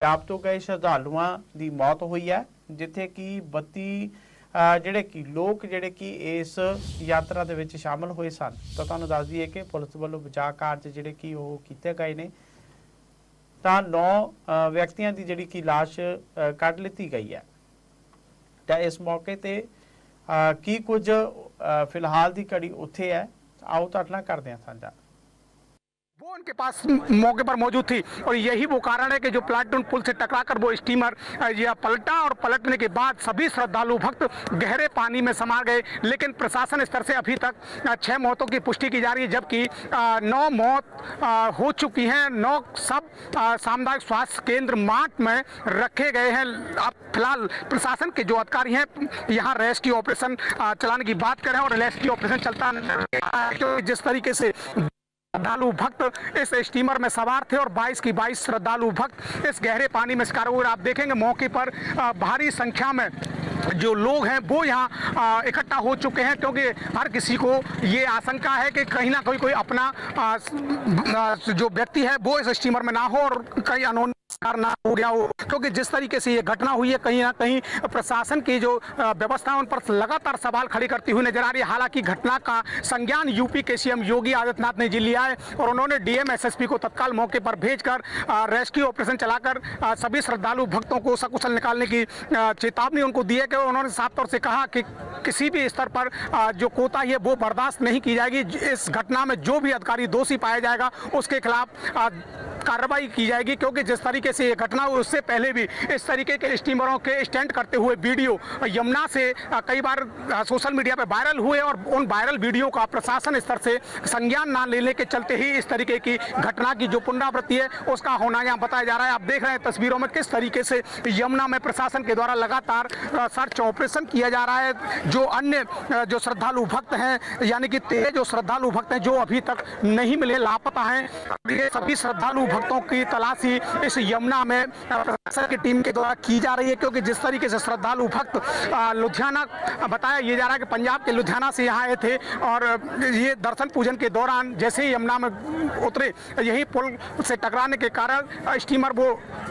ਪੰਜਾਬ ਤੋਂ ਗਏ ਸ਼ਰਧਾਲੂਆਂ ਦੀ ਮੌਤ ਹੋਈ ਹੈ, ਜਿੱਥੇ कि 32 ਜਿਹੜੇ ਕਿ ਲੋਕ ਜਿਹੜੇ ਕਿ ਇਸ ਯਾਤਰਾ ਦੇ ਵਿੱਚ ਸ਼ਾਮਲ ਹੋਏ ਸਨ। ਤਾਂ ਤੁਹਾਨੂੰ ਦੱਸ ਦਈਏ ਕਿ ਪੁਲਿਸ ਵੱਲੋਂ ਬਚਾਅ ਕਾਰਜ ਜਿਹੜੇ ਕਿ ਉਹ ਕੀਤੇ ਗਏ ਨੇ, ਤਾਂ 9 ਵਿਅਕਤੀਆਂ ਦੀ ਜਿਹੜੀ ਕਿ ਲਾਸ਼ ਕੱਢ ਲਿੱਤੀ ਗਈ ਹੈ। ਤਾਂ ਇਸ ਮੌਕੇ ਤੇ ਕੀ ਕੁਝ ਫਿਲਹਾਲ ਦੀ घड़ी ਉੱਥੇ है, आओ ਤੁਹਾਡੇ ਨਾਲ ਕਰਦੇ ਹਾਂ ਸਾਂਝਾ। वो उनके पास मौके पर मौजूद थी और यही वो कारण है कि जो प्लाटून पुल से टकराकर वो स्टीमर यह पलटा और पलटने के बाद सभी श्रद्धालु भक्त गहरे पानी में समा गए। लेकिन प्रशासन स्तर से अभी तक 6 मौतों की पुष्टि की जा रही है, जबकि 9 मौत हो चुकी हैं। 9 सब सामुदायिक स्वास्थ्य केंद्र माट में रखे गए हैं। अब फिलहाल प्रशासन के जो अधिकारी हैं यहाँ रेस्क्यू ऑपरेशन चलाने की बात करें और रेस्क्यू ऑपरेशन चलता है। जिस तरीके से श्रद्धालु भक्त इस स्टीमर में सवार थे और 22 की 22 श्रद्धालु भक्त इस गहरे पानी में शिकार हुए। आप देखेंगे मौके पर भारी संख्या में जो लोग हैं वो यहाँ इकट्ठा हो चुके हैं, क्योंकि हर किसी को ये आशंका है कि कहीं ना कोई अपना जो व्यक्ति है वो इस स्टीमर में ना हो और कहीं अनहोनी ना हो गया हो। क्योंकि जिस तरीके से ये घटना हुई है, कहीं ना कहीं प्रशासन की जो व्यवस्था है उन पर लगातार सवाल खड़े करती हुई नजर आ रही है। हालांकि घटना का संज्ञान यूपी के सीएम योगी आदित्यनाथ ने जी लिया है और उन्होंने डीएम एसएसपी को तत्काल मौके पर भेजकर रेस्क्यू ऑपरेशन चलाकर सभी श्रद्धालु भक्तों को सकुशल निकालने की चेतावनी उनको दी है। कि उन्होंने साफ तौर से कहा कि किसी भी स्तर पर जो कोताही है वो बर्दाश्त नहीं की जाएगी। इस घटना में जो भी अधिकारी दोषी पाया जाएगा उसके खिलाफ कार्रवाई की जाएगी, क्योंकि जिस तरीके से ये घटना हुई उससे पहले भी इस तरीके के स्टीमरों के स्टैंड करते हुए वीडियो यमुना से कई बार सोशल मीडिया पर वायरल हुए और उन वायरल वीडियो का प्रशासन स्तर से संज्ञान न लेने के चलते ही इस तरीके की घटना की जो पुनरावृत्ति है उसका होना यहाँ बताया जा रहा है। आप देख रहे हैं तस्वीरों में किस तरीके से यमुना में प्रशासन के द्वारा लगातार सर्च ऑपरेशन किया जा रहा है। जो अन्य जो श्रद्धालु भक्त हैं, यानी कि 13 जो श्रद्धालु भक्त हैं जो अभी तक नहीं मिले, लापता हैं, ये सभी श्रद्धालु भक्तों की तलाशी इस यमुना में प्रशासन की टीम के द्वारा की जा रही है। क्योंकि जिस तरीके से श्रद्धालु भक्त लुधियाना बताया ये जा रहा है कि पंजाब के लुधियाना से यहाँ आए थे और ये दर्शन पूजन के दौरान जैसे ही यमुना में उतरे, यही पुल से टकराने के कारण स्टीमर वो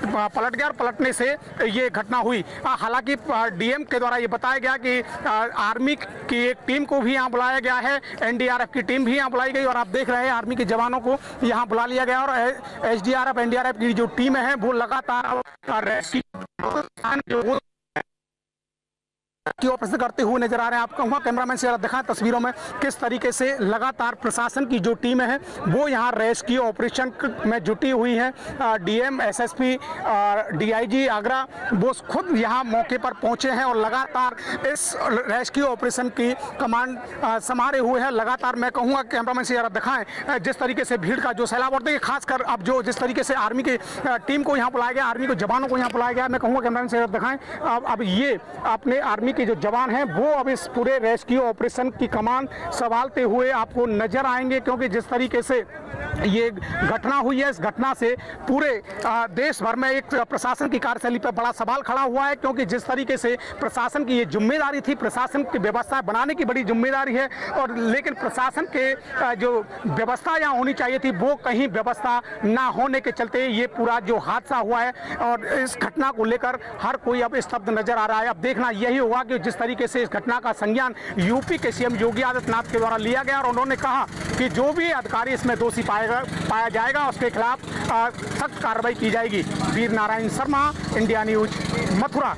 पलट गया और पलटने से ये घटना हुई। हालांकि डीएम के द्वारा ये बताया गया कि आर्मी की एक टीम को भी यहाँ बुलाया गया है, एनडीआरएफ की टीम भी यहाँ बुलाई गई और आप देख रहे हैं आर्मी के जवानों को यहाँ बुला लिया गया और एसडीआरएफ एनडीआरएफ की जो टीम है वो लगातार रेस्क्यू ऑपरेशन करते हुए नजर आ रहे हैं। आप कहूँगा कैमरामैन से दिखाएं तस्वीरों में किस तरीके से लगातार प्रशासन की जो टीम है वो यहाँ रेस्क्यू ऑपरेशन में जुटी हुई है। डीएम एसएसपी डीआईजी आगरा वो खुद यहाँ मौके पर पहुंचे हैं और लगातार इस रेस्क्यू ऑपरेशन की कमांड संभाले हुए हैं। लगातार मैं कहूँगा कैमरामैन से दिखाएं जिस तरीके से भीड़ का जो सैलाब और देखिए खासकर अब जो जिस तरीके से आर्मी की टीम को यहाँ बुलाया गया, आर्मी के जवानों को यहाँ बुलाया गया। मैं कहूँगा कैमरामैन से दिखाएं अब ये अपने आर्मी के जो जवान हैं वो अब इस पूरे रेस्क्यू ऑपरेशन की कमान संभालते हुए आपको नजर आएंगे। क्योंकि जिस तरीके से ये घटना हुई है, इस घटना से पूरे देश भर में एक प्रशासन की कार्यशैली पर बड़ा सवाल खड़ा हुआ है। क्योंकि जिस तरीके से प्रशासन की ये जिम्मेदारी थी, प्रशासन की व्यवस्था बनाने की बड़ी जिम्मेदारी है और लेकिन प्रशासन के जो व्यवस्था यहाँ होनी चाहिए थी वो कहीं व्यवस्था ना होने के चलते ये पूरा जो हादसा हुआ है और इस घटना को लेकर हर कोई अब स्तब्ध नजर आ रहा है। अब देखना यही होगा कि जिस तरीके से इस घटना का संज्ञान यूपी के सीएम योगी आदित्यनाथ के द्वारा लिया गया और उन्होंने कहा कि जो भी अधिकारी इसमें दोषी पाया जाएगा उसके खिलाफ सख्त कार्रवाई की जाएगी। Veer Narayan Sharma, India news, Mathura.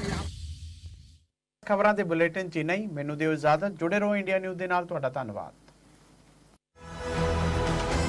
खबरां दे बुलेटिन च नहीं, मैनू दिओ इजाजत। जुड़े रहो इंडिया न्यूज दे नाल। तुहाडा धन्नवाद।